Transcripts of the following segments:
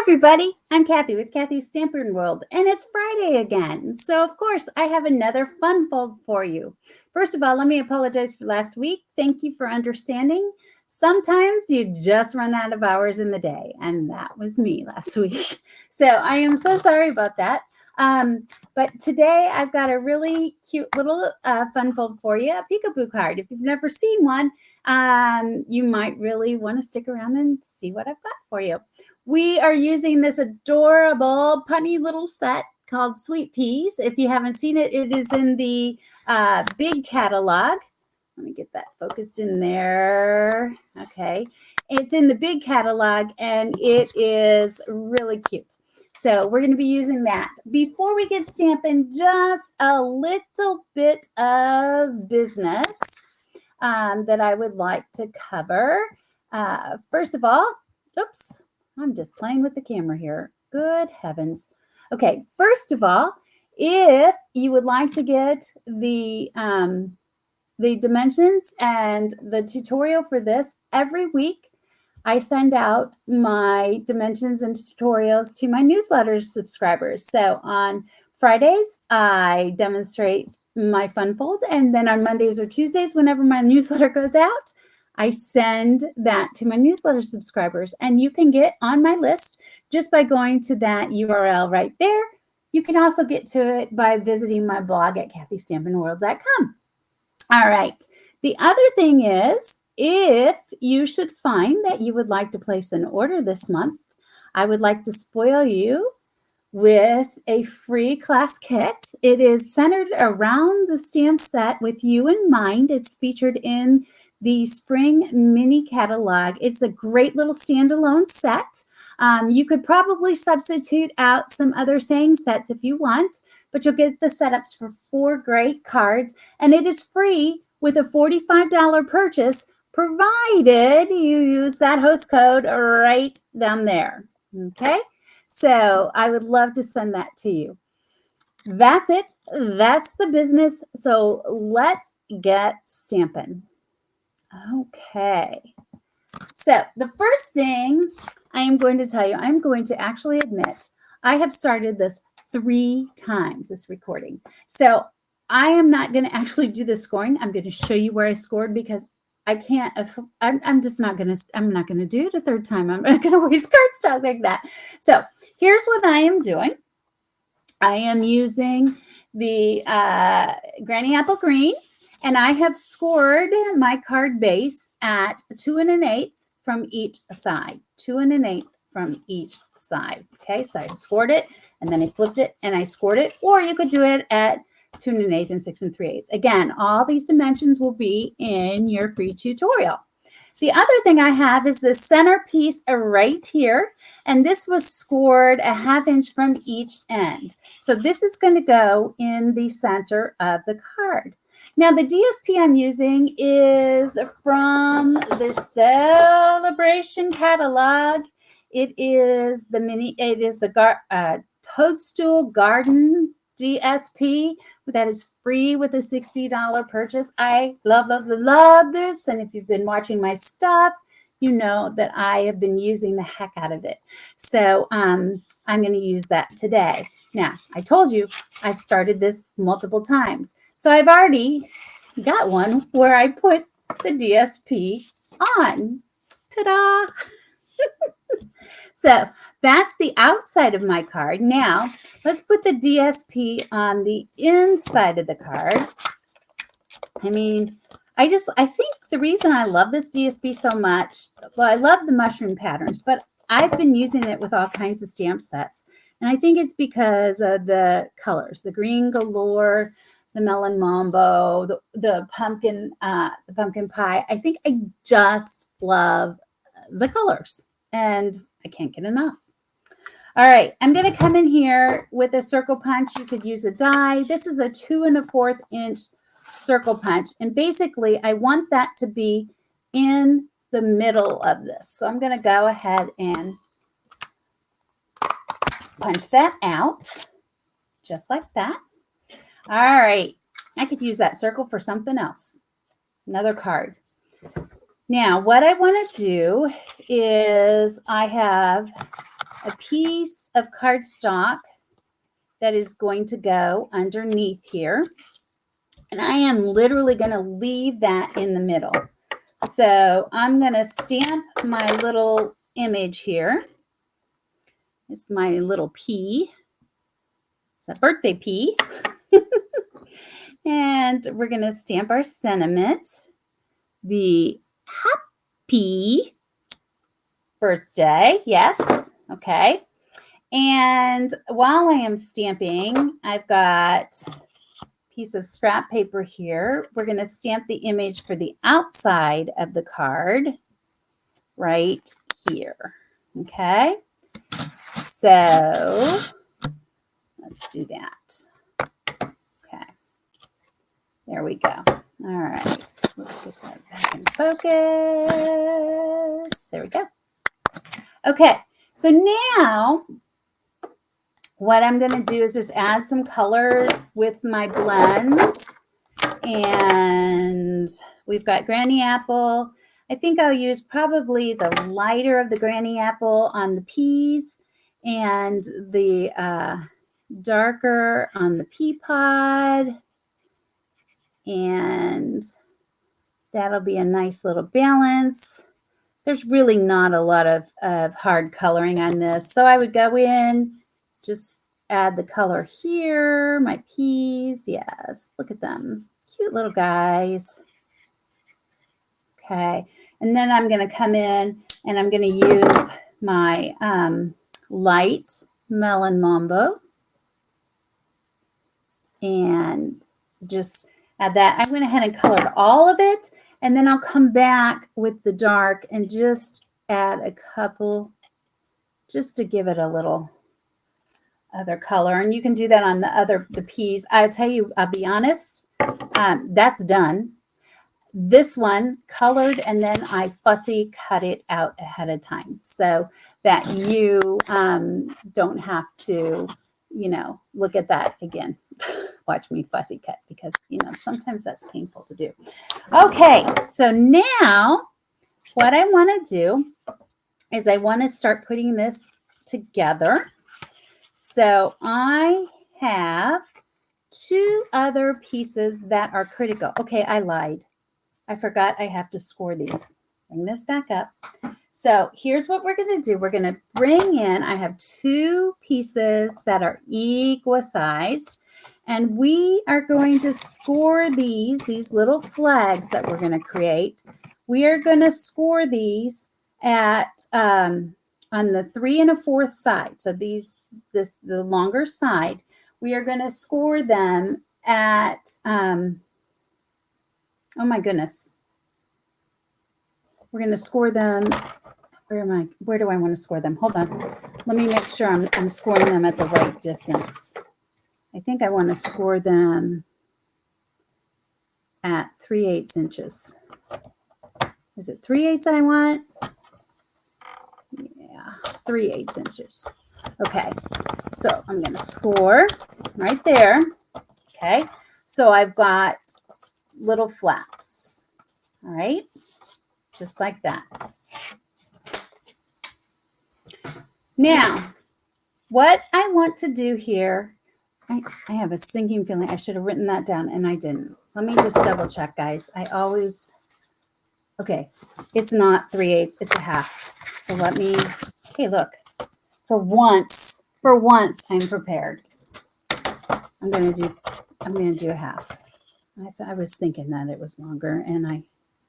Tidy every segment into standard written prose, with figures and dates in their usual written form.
everybody, I'm Kathy with Kathy's Stampin' World, and it's Friday again. So, of course, I have another fun fold for you. First of all, let me apologize for last week. Thank you for understanding. Sometimes you just run out of hours in the day, and that was me last week. So, I am so sorry about that. But today I've got a really cute little fun fold for you, a peekaboo card. If you've never seen one, you might really want to stick around and see what I've got for you. We are using this adorable punny little set called Sweet Peas. If you haven't seen it, it is in the big catalog. Let me get that focused in there. Okay. It's in the big catalog and it is really cute. So we're going to be using that. Before we get stamping, just a little bit of business that I would like to cover. First of all, oops, I'm just playing with the camera here. Good heavens. Okay, first of all, if you would like to get the dimensions and the tutorial for this every week, I send out my dimensions and tutorials to my newsletter subscribers. So on Fridays, I demonstrate my fun fold, and then on Mondays or Tuesdays, whenever my newsletter goes out, I send that to my newsletter subscribers, and you can get on my list just by going to that URL right there. You can also get to it by visiting my blog at kathystampinworld.com. All right. The other thing is, if you should find that you would like to place an order this month, I would like to spoil you with a free class kit. It is centered around the stamp set with you in mind. It's featured in the spring mini catalog. It's a great little standalone set. You could probably substitute out some other saying sets if you want, but you'll get the setups for 4 great cards, and it is free with a $45 purchase, provided you use that host code right down there. Okay, so I would love to send that to you. That's it. That's the business. So let's get stamping. Okay. So the first thing I am going to tell you, I'm going to actually admit I have started this 3 times, this recording. So I am not going to actually do the scoring. I'm going to show you where I scored because I can't, I'm just not going to, I'm not going to do it a third time. I'm not going to waste cardstock like that. So here's what I am doing. I am using the Granny Apple Green, and I have scored my card base at 2 1/8 from each side, 2 1/8 from each side. Okay, so I scored it, and then I flipped it, and I scored it, or you could do it at 2 1/8 and 6 3/8. Again, all these dimensions will be in your free tutorial. The other thing I have is the center piece right here, and this was scored a 1/2 inch from each end. So this is going to go in the center of the card. Now the DSP I'm using is from the Celebration catalog. It is the Toadstool Garden DSP that is free with a $60 purchase. I love this. And if you've been watching my stuff, you know that I have been using the heck out of it. So I'm going to use that today. Now, I told you I've started this multiple times. So I've already got one where I put the DSP on. Ta-da! So that's the outside of my card. Now, let's put the DSP on the inside of the card. I mean, I think the reason I love this DSP so much, well, I love the mushroom patterns, but I've been using it with all kinds of stamp sets. And I think it's because of the colors, the green galore, the melon mambo, the pumpkin pie. I think I just love the colors, and I can't get enough. All right, I'm going to come in here with a circle punch. You could use a die. This is a 2 1/4 inch circle punch, and basically I want that to be in the middle of this. So I'm going to go ahead and punch that out just like that. All right, I could use that circle for something else, another card. Now, what I want to do is I have a piece of cardstock that is going to go underneath here. And I am literally going to leave that in the middle. So I'm going to stamp my little image here. It's my little pea. It's a birthday pea. And we're going to stamp our sentiment. The happy birthday. Yes. Okay. And while I am stamping, I've got a piece of scrap paper here. We're going to stamp the image for the outside of the card right here. Okay. So let's do that. Okay. There we go. All right. Let's get that back in focus. There we go. Okay. So now what I'm going to do is just add some colors with my blends. And we've got Granny Apple. I think I'll use probably the lighter of the Granny Apple on the peas and the darker on the pea pod. And that'll be a nice little balance. There's really not a lot of hard coloring on this. So I would go in, just add the color here, my peas. Yes, look at them. Cute little guys. Okay, and then I'm going to come in and I'm going to use my light Melon Mambo and just add that. I went ahead and colored all of it, and then I'll come back with the dark and just add a couple just to give it a little other color. And you can do that on the peas. I'll tell you, I'll be honest, that's done. This one colored, and then I fussy cut it out ahead of time so that you don't have to, look at that again. Watch me fussy cut because, sometimes that's painful to do. Okay, so now what I want to do is I want to start putting this together. So I have 2 other pieces that are critical. Okay, I lied. I forgot I have to score these. Bring this back up. So here's what we're going to do. We're going to bring in, I have 2 pieces that are equal sized, and we are going to score these little flags that we're going to create. We are going to score these at on the 3 1/4 side. So the longer side, we are going to score them at oh my goodness. We're going to score them. Where do I want to score them? Hold on. Let me make sure I'm scoring them at the right distance. I think I want to score them at 3/8 inches. Is it 3/8 I want? Yeah, 3/8 inches. Okay. So I'm going to score right there. Okay. So I've got little flaps. All right. Just like that. Now, what I want to do here, I have a sinking feeling I should have written that down and I didn't. Let me just double check, guys. Okay, it's not 3/8, it's 1/2. So hey, look, for once I'm prepared. I'm going to do 1/2. I was thinking that it was longer and I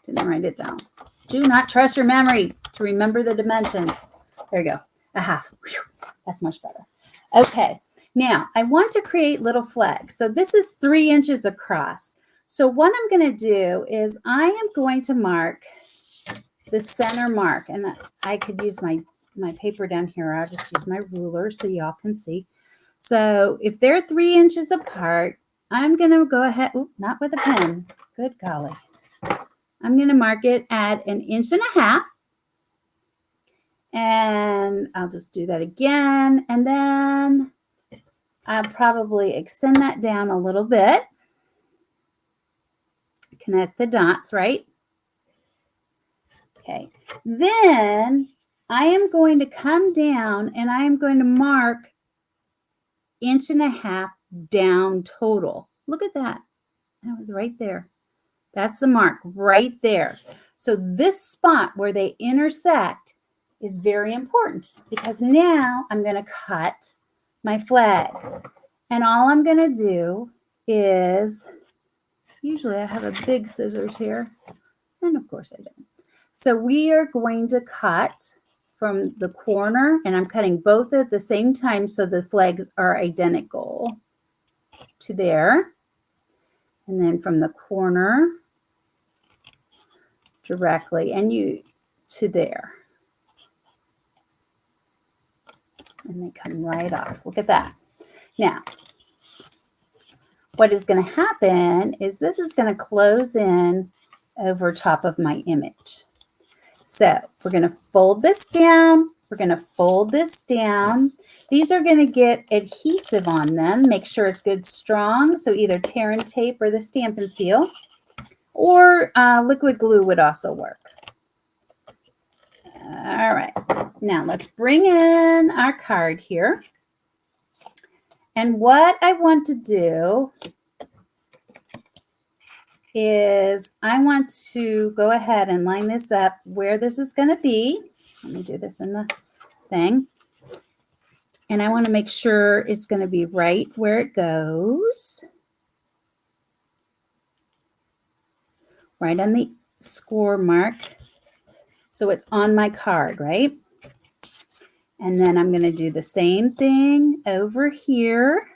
didn't write it down. Do not trust your memory to remember the dimensions. There you go. 1/2. Whew, that's much better. Okay. Now, I want to create little flags. So this is 3 inches across. So what I'm going to do is I am going to mark the center mark. And I could use my paper down here. I'll just use my ruler so y'all can see. So if they're 3 inches apart, I'm going to go ahead. Not with a pen. Good golly. I'm going to mark it at 1.5 inches. And I'll just do that again. And then I'll probably extend that down a little bit. Connect the dots, right? Okay. Then I am going to come down and I am going to mark 1.5 inches down total. Look at that. That was right there. That's the mark right there. So this spot where they intersect is very important because now I'm going to cut my flags. And all I'm going to do is, usually I have a big scissors here, and of course I don't. So we are going to cut from the corner, and I'm cutting both at the same time so the flags are identical to there. And then from the corner directly and you to there. And they come right off. Look at that. Now, what is going to happen is this is going to close in over top of my image. So we're going to fold this down. We're going to fold this down. These are going to get adhesive on them. Make sure it's good strong. So either tear and tape or the Stampin' Seal, or liquid glue would also work. All right. Now let's bring in our card here. And what I want to do is I want to go ahead and line this up where this is going to be. Let me do this in the thing. And I want to make sure it's going to be right where it goes. Right on the score mark. So it's on my card, right? And then I'm going to do the same thing over here.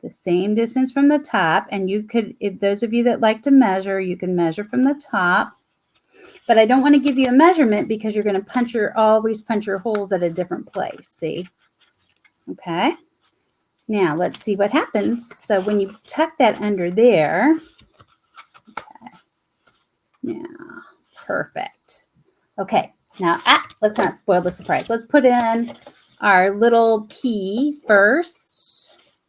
The same distance from the top. And you could, if those of you that like to measure, you can measure from the top. But I don't want to give you a measurement because you're going to always punch your holes at a different place. See? Okay. Now let's see what happens. So when you tuck that under there, okay. Now, perfect. Okay. Now, let's not spoil the surprise. Let's put in our little key first.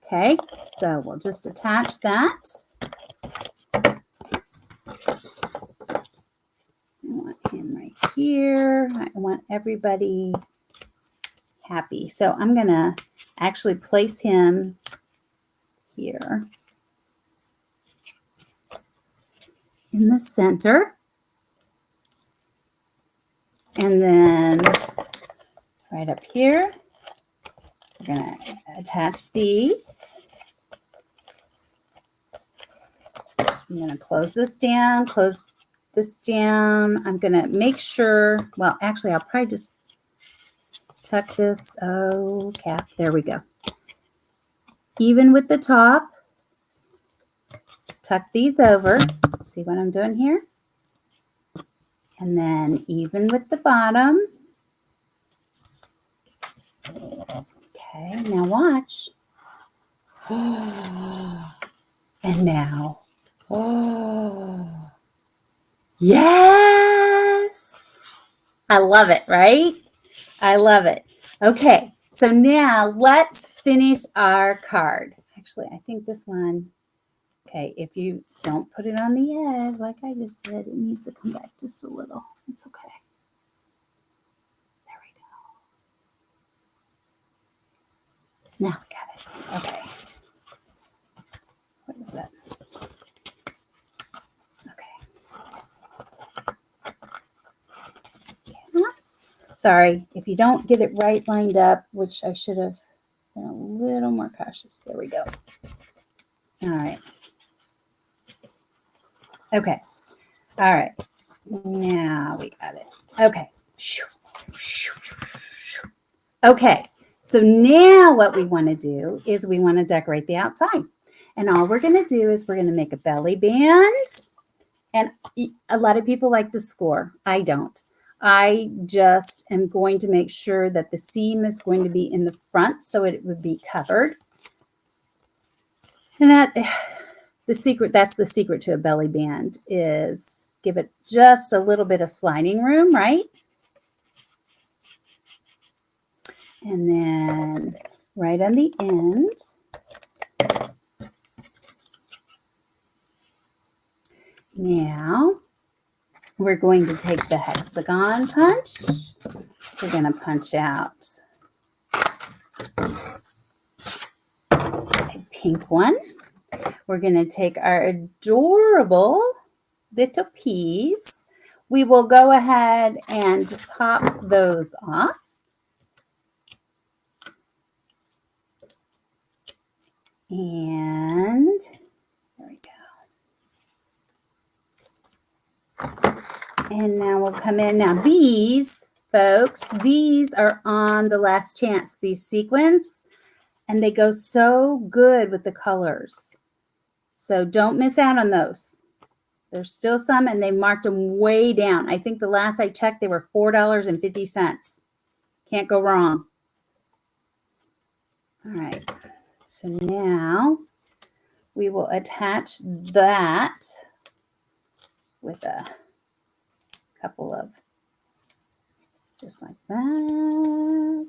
Okay. So we'll just attach that. I want him right here. I want everybody happy. So I'm going to actually place him here in the center. And then right up here, we're going to attach these. I'm going to close this down, close this down. I'm going to make sure, well, actually, I'll probably just tuck this. Oh, cap. There we go. Even with the top, tuck these over. See what I'm doing here? And then even with the bottom. Okay, now watch. And now. Oh, yes. I love it, right? I love it. Okay, so now let's finish our card. Actually, I think this one, okay, if you don't put it on the edge like I just did, it needs to come back just a little. It's okay. There we go. Now we got it. Okay. What is that? Sorry, if you don't get it right lined up, which I should have been a little more cautious. There we go. All right. Okay. All right. Now we got it. Okay. Okay. So now what we want to do is we want to decorate the outside. And all we're going to do is we're going to make a belly band. And a lot of people like to score. I don't. I just am going to make sure that the seam is going to be in the front so it would be covered. And that's the secret to a belly band is give it just a little bit of sliding room, right? And then right on the end, now we're going to take the hexagon punch. We're going to punch out a pink one. We're going to take our adorable little peas. We will go ahead and pop those off. And there we go. And now we'll come in. Now these, folks, these are on the last chance, these sequins, and they go so good with the colors. So don't miss out on those. There's still some, and they marked them way down. I think the last I checked, they were $4.50. Can't go wrong. All right. So now we will attach that with a couple of, just like that.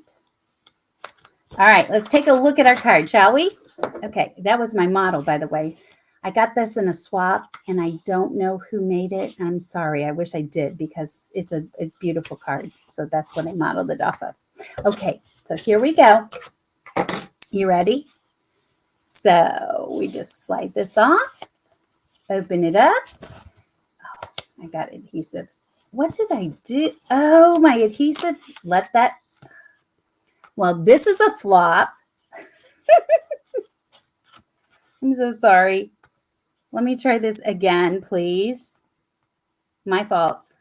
All right, let's take a look at our card, shall we? Okay, that was my model, by the way. I got this in a swap, and I don't know who made it. I'm sorry. I wish I did, because it's a beautiful card. So that's what I modeled it off of. Okay, so here we go. You ready? So we just slide this off, open it up. Oh, I got adhesive. What did I do? Oh, my adhesive. Let that. Well, this is a flop. I'm so sorry. Let me try this again, please. My fault.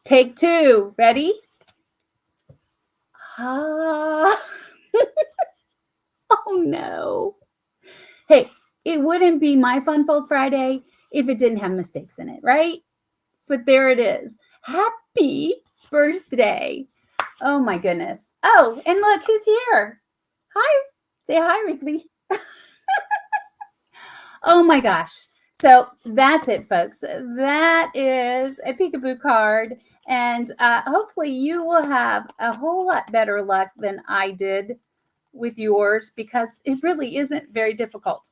Take two. Ready? Oh no. Hey, it wouldn't be my Fun Fold Friday if it didn't have mistakes in it, right? But there it is. Happy birthday. Oh my goodness. Oh, and look who's here. Hi. Say hi, Wrigley. Oh my gosh. So that's it, folks. That is a peekaboo card. And hopefully you will have a whole lot better luck than I did with yours, because it really isn't very difficult.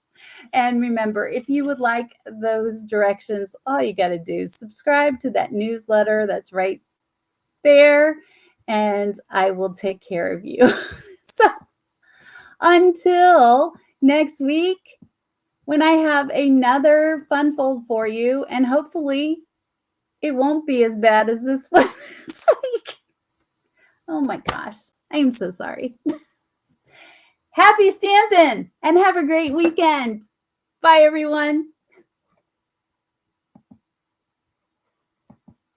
And remember, if you would like those directions, all you got to do is subscribe to that newsletter that's right there, and I will take care of you. So until next week, when I have another fun fold for you, and hopefully it won't be as bad as this one this week. Oh my gosh, I am so sorry. Happy stamping and have a great weekend. Bye, everyone.